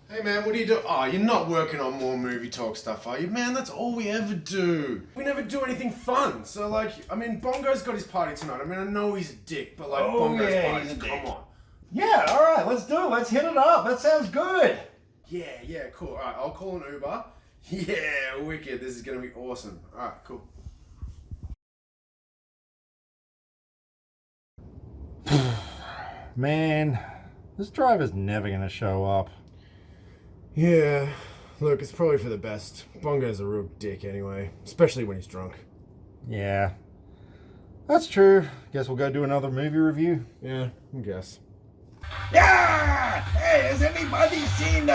Hey man, what are you doing? Oh, you're not working on more movie talk stuff, are you? Man, that's all we ever do. We never do anything fun. So Bongo's got his party tonight. I know he's a dick, but Bongo's party, come on. Yeah, alright, let's do it. Let's hit it up. That sounds good. Yeah, cool. Alright, I'll call an Uber. Yeah, wicked. This is gonna be awesome. Alright, cool. Man, this driver's never gonna show up. Yeah, look, it's probably for the best. Bongo's a real dick anyway, especially when he's drunk. Yeah, that's true. Guess we'll go do another movie review. Yeah, I guess. Yeah! Hey, has anybody seen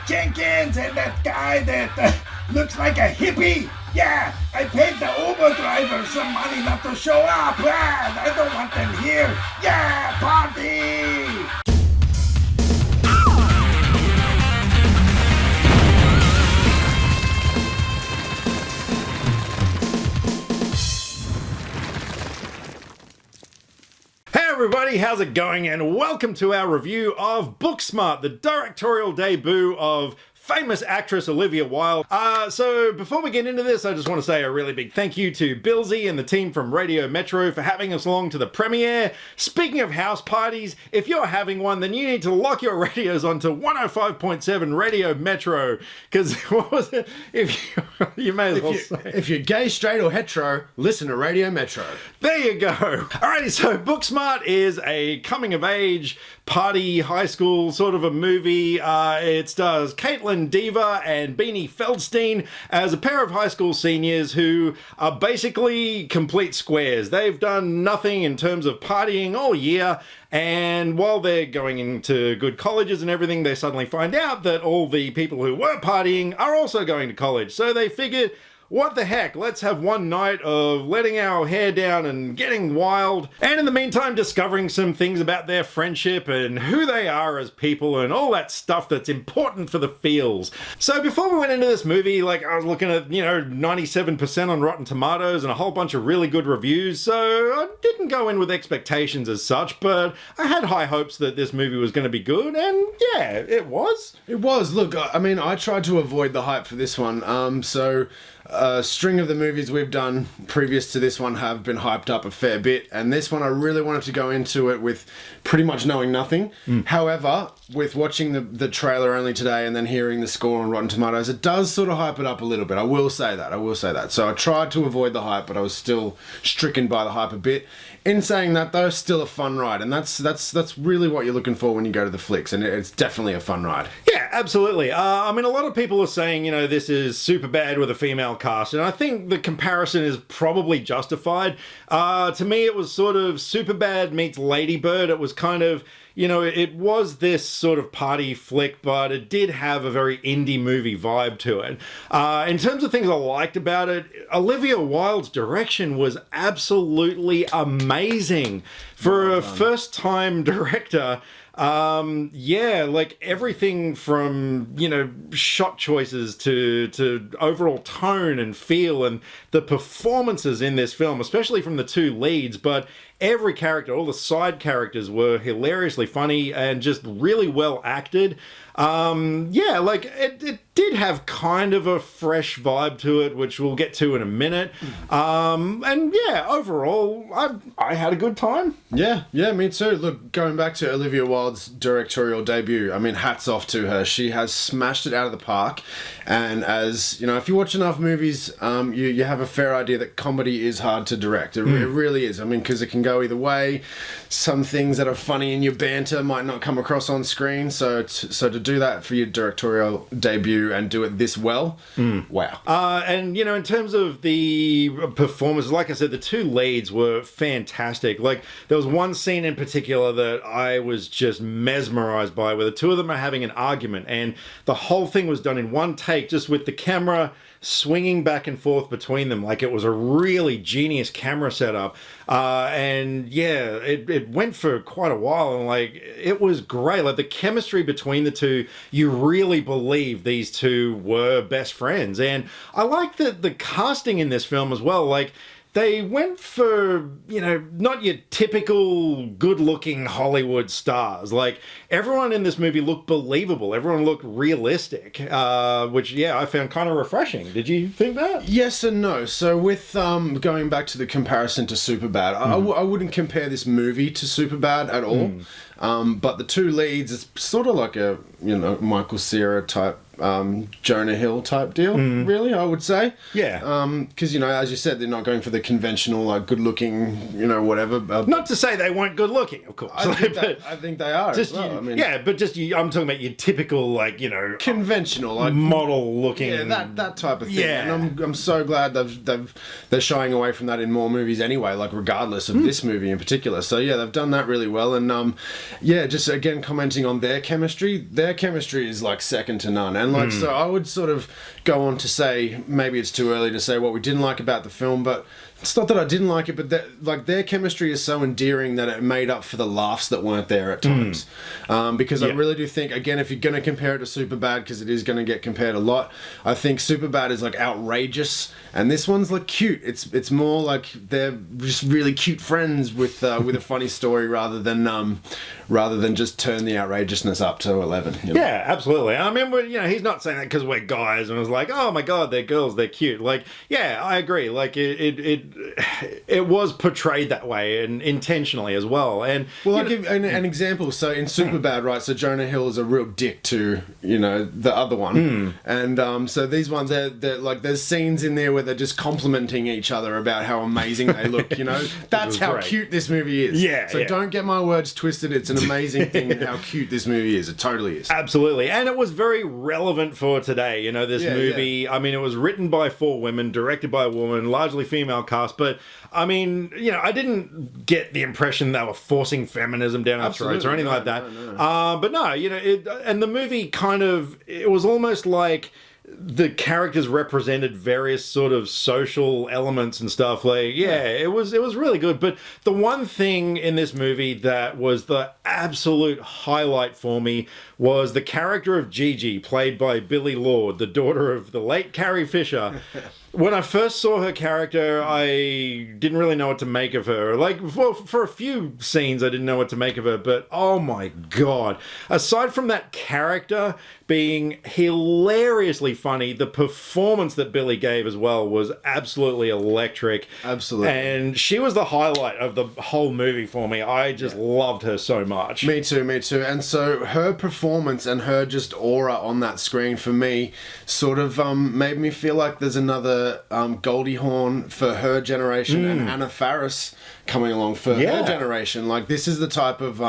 Jenkins and that guy that looks like a hippie? Yeah, I paid the Uber driver some money not to show up. Ah, I don't want them here. Yeah, party! Everybody, how's it going? And welcome to our review of Booksmart, the directorial debut of famous actress Olivia Wilde. So before we get into this, I just want to say a really big thank you to Billsy and the team from Radio Metro for having us along to the premiere. Speaking of house parties, if you're having one, then you need to lock your radios onto 105.7 Radio Metro, because what was it? You may as well say. If you're gay, straight, or hetero, listen to Radio Metro. There you go. Alrighty, so Booksmart is a coming-of-age party high school sort of a movie. It stars Caitlin Dever and Beanie Feldstein as a pair of high school seniors who are basically complete squares. They've done nothing in terms of partying all year, and while they're going into good colleges and everything, they suddenly find out that all the people who were partying are also going to college. So they figured, what the heck, let's have one night of letting our hair down and getting wild, and in the meantime discovering some things about their friendship and who they are as people and all that stuff that's important for the feels. So before we went into this movie, I was looking at, 97% on Rotten Tomatoes and a whole bunch of really good reviews, so I didn't go in with expectations as such, but I had high hopes that this movie was going to be good, and yeah, it was. It was. Look, I tried to avoid the hype for this one, a string of the movies we've done previous to this one have been hyped up a fair bit, and this one I really wanted to go into it with pretty much knowing nothing. However, with watching the trailer only today and then hearing the score on Rotten Tomatoes, it does sort of hype it up a little bit. I will say that. So I tried to avoid the hype, but I was still stricken by the hype a bit. In saying that, though, still a fun ride, and that's really what you're looking for when you go to the flicks, and it's definitely a fun ride. Yeah, absolutely. A lot of people are saying, this is super bad with a female cast, and I think the comparison is probably justified. To me, it was sort of Superbad meets Lady Bird. It was kind of, it was this sort of party flick, but it did have a very indie movie vibe to it. In terms of things I liked about it, Olivia Wilde's direction was absolutely amazing. For a first-time director, everything from, shot choices to overall tone and feel and the performances in this film, especially from the two leads, but every character, all the side characters were hilariously funny and just really well acted. It did have kind of a fresh vibe to it, which we'll get to in a minute. Overall, I had a good time. Yeah, me too. Look, going back to Olivia Wilde's directorial debut, hats off to her. She has smashed it out of the park. And as, if you watch enough movies, you have a fair idea that comedy is hard to direct. It really is. Because it can go either way. Some things that are funny in your banter might not come across on screen. So to do that for your directorial debut and do it this well, wow. In terms of the performances, like I said, the two leads were fantastic. There was one scene in particular that I was just mesmerized by, where the two of them are having an argument, and the whole thing was done in one take, just with the camera swinging back and forth between them. It was a really genius camera setup. It went for quite a while, and it was great. The chemistry between the two, you really believe these two were best friends. And I like the casting in this film as well. they went for, you know, not your typical good-looking Hollywood stars. Like, everyone in this movie looked believable. Everyone looked realistic, which, yeah, I found kind of refreshing. Did you think that? Yes and no. So with going back to the comparison to Superbad, I wouldn't compare this movie to Superbad at all. But the two leads, it's sort of like a, you know, Michael Cera type, Jonah Hill type deal, really, I would say. Yeah. Because, you know, as you said, they're not going for the conventional, like, good-looking, you know, whatever. Not to say they weren't good-looking, of course. I think they are just as well. I mean, yeah, but just I'm talking about your typical, like, you know, conventional, like model-looking. Yeah, that type of thing. Yeah. And I'm so glad they're shying away from that in more movies anyway, like regardless of this movie in particular. So yeah, they've done that really well. And yeah, just again commenting on their chemistry is like second to none. And like so I would sort of go on to say, maybe it's too early to say what we didn't like about the film, but it's not that I didn't like it, but like their chemistry is so endearing that it made up for the laughs that weren't there at times. Because I really do think, again, if you're going to compare it to Superbad, because it is going to get compared a lot, I think Superbad is like outrageous, and this one's like cute. It's more like they're just really cute friends with a funny story rather than just turn the outrageousness up to 11. You know? Yeah, absolutely. I mean, you know, he's not saying that because we're guys and it's like, oh my god, they're girls, they're cute. Like, yeah, I agree. Like it was portrayed that way and intentionally as well. And well, I'll give an example. So in Superbad, right? So Jonah Hill is a real dick to, you know, the other one, and so these ones, they're like, there's scenes in there where they're just complimenting each other about how amazing they look. You know, that's how great. cute this movie is. Yeah. So don't get my words twisted. It's an amazing thing how cute this movie is. It totally is. Absolutely. And it was very relevant for today. You know, this movie, I mean, it was written by 4 women, directed by a woman, largely female cast, but I mean, you know, I didn't get the impression they were forcing feminism down our throats or anything like that. No. But no, you know, and the movie kind of, it was almost like the characters represented various sort of social elements and stuff. Like, yeah, it was really good. But the one thing in this movie that was the absolute highlight for me was the character of Gigi, played by Billie Lourd, the daughter of the late Carrie Fisher. When I first saw her character, I didn't really know what to make of her. Like, for a few scenes, I didn't know what to make of her, but oh my god. Aside from that character being hilariously funny, the performance that Billie gave as well was absolutely electric. Absolutely. And she was the highlight of the whole movie for me. I just loved her so much. Me too. And so her performance and her just aura on that screen for me sort of made me feel like there's another Goldie Hawn for her generation and Anna Faris coming along for her generation. Like, this is the type of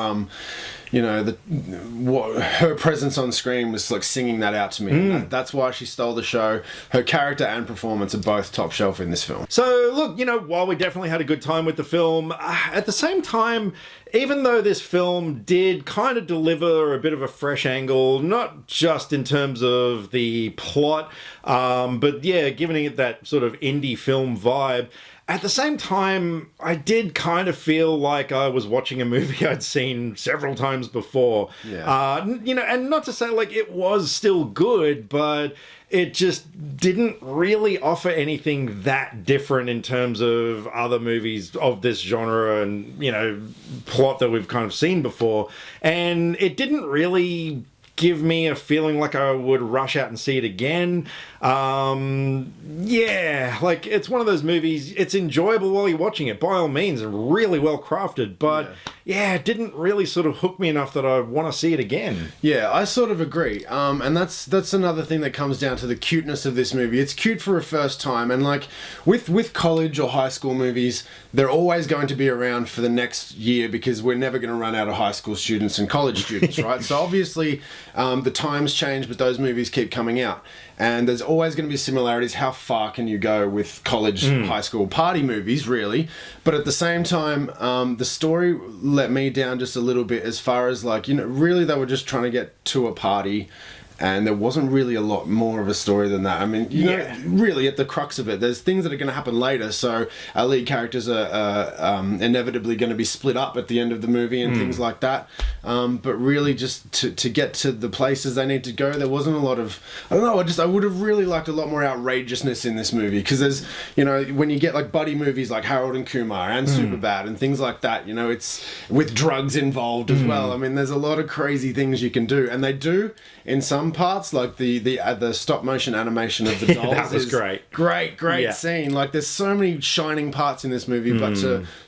you know, what her presence on screen was like singing that out to me. That's why she stole the show. Her character and performance are both top shelf in this film. So look, you know, while we definitely had a good time with the film, at the same time, even though this film did kind of deliver a bit of a fresh angle, not just in terms of the plot, but yeah, giving it that sort of indie film vibe, at the same time, I did kind of feel like I was watching a movie I'd seen several times before. Yeah. You know, and not to say like it was still good, but it just didn't really offer anything that different in terms of other movies of this genre and, you know, plot that we've kind of seen before. And it didn't really give me a feeling like I would rush out and see it again. Yeah, like, it's one of those movies, it's enjoyable while you're watching it, by all means, and really well crafted, but yeah, it didn't really sort of hook me enough that I want to see it again. Yeah, I sort of agree. And that's another thing that comes down to the cuteness of this movie. It's cute for a first time, and like with college or high school movies, they're always going to be around for the next year because we're never going to run out of high school students and college students, right? So obviously, the times change, but those movies keep coming out. And there's always going to be similarities. How far can you go with college, high school party movies, really? But at the same time, the story let me down just a little bit as far as, like, you know, really they were just trying to get to a party and there wasn't really a lot more of a story than that. I mean, you know, really at the crux of it, there's things that are going to happen later, so our lead characters are inevitably going to be split up at the end of the movie and things like that. But really, just to get to the places they need to go, there wasn't a lot of, I don't know, I would have really liked a lot more outrageousness in this movie, because there's, you know, when you get like buddy movies like Harold and Kumar and Superbad and things like that, you know, it's with drugs involved as well. I mean, there's a lot of crazy things you can do, and they do in some parts, like the stop motion animation of the dolls. That was great scene. Like, there's so many shining parts in this movie, but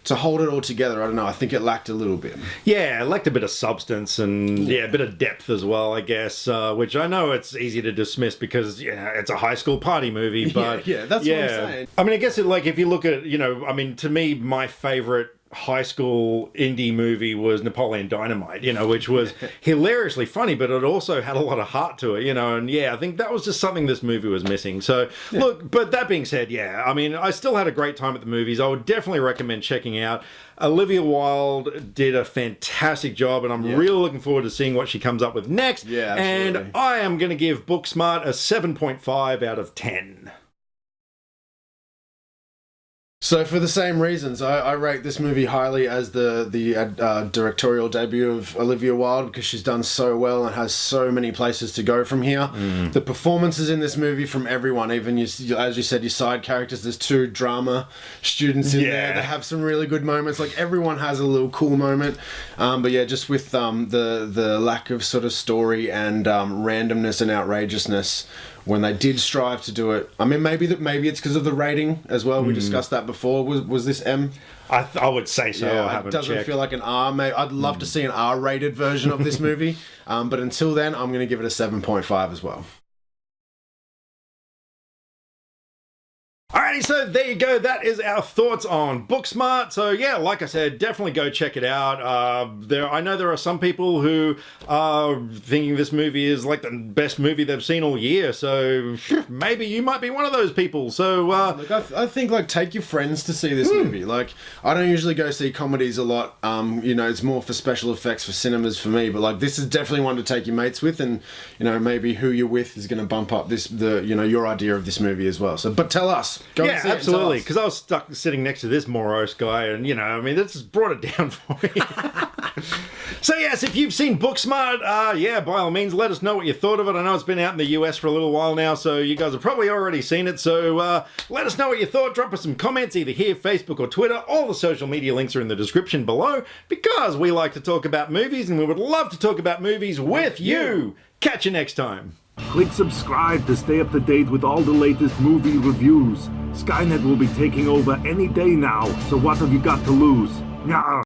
to hold it all together, I don't know, I think it lacked a little bit. Yeah, it lacked a bit of substance and a bit of depth as well, I guess, which I know it's easy to dismiss because it's a high school party movie, but that's what I'm saying. I mean, I guess if you look at, you know, I mean, to me, my favorite high school indie movie was Napoleon Dynamite, you know, which was hilariously funny, but it also had a lot of heart to it, you know, and I think that was just something this movie was missing. So look, but that being said, I mean, I still had a great time at the movies. I would definitely recommend checking out. Olivia Wilde did a fantastic job, and I'm really looking forward to seeing what she comes up with next. Yeah, absolutely. And I am going to give Booksmart a 7.5 out of 10. So for the same reasons, I rate this movie highly as the directorial debut of Olivia Wilde, because she's done so well and has so many places to go from here. The performances in this movie from everyone, even as you said, your side characters, there's 2 drama students in there that have some really good moments. Like, everyone has a little cool moment. But yeah, just with the lack of sort of story and randomness and outrageousness when they did strive to do it. I mean, maybe it's because of the rating as well. We discussed that before. Was this M? I would say so. Yeah, it doesn't feel like an R. I'd love to see an R-rated version of this movie. But until then, I'm going to give it a 7.5 as well. Alrighty, so there you go. That is our thoughts on Booksmart. So yeah, like I said, definitely go check it out. I know there are some people who are thinking this movie is like the best movie they've seen all year. So maybe you might be one of those people. So look, I think, like, take your friends to see this movie. Like, I don't usually go see comedies a lot. You know, it's more for special effects for cinemas for me. But like, this is definitely one to take your mates with, and you know, maybe who you're with is going to bump up your idea of this movie as well. So, but tell us. Yeah, absolutely. Because I was stuck sitting next to this morose guy, and you know, I mean, this just brought it down for me. So yes, if you've seen Booksmart, by all means, let us know what you thought of it. I know it's been out in the US for a little while now, so you guys have probably already seen it. So let us know what you thought. Drop us some comments either here, Facebook, or Twitter. All the social media links are in the description below, because we like to talk about movies, and we would love to talk about movies with you. Catch you next time. Click subscribe to stay up to date with all the latest movie reviews. Skynet will be taking over any day now, so what have you got to lose? Nyah.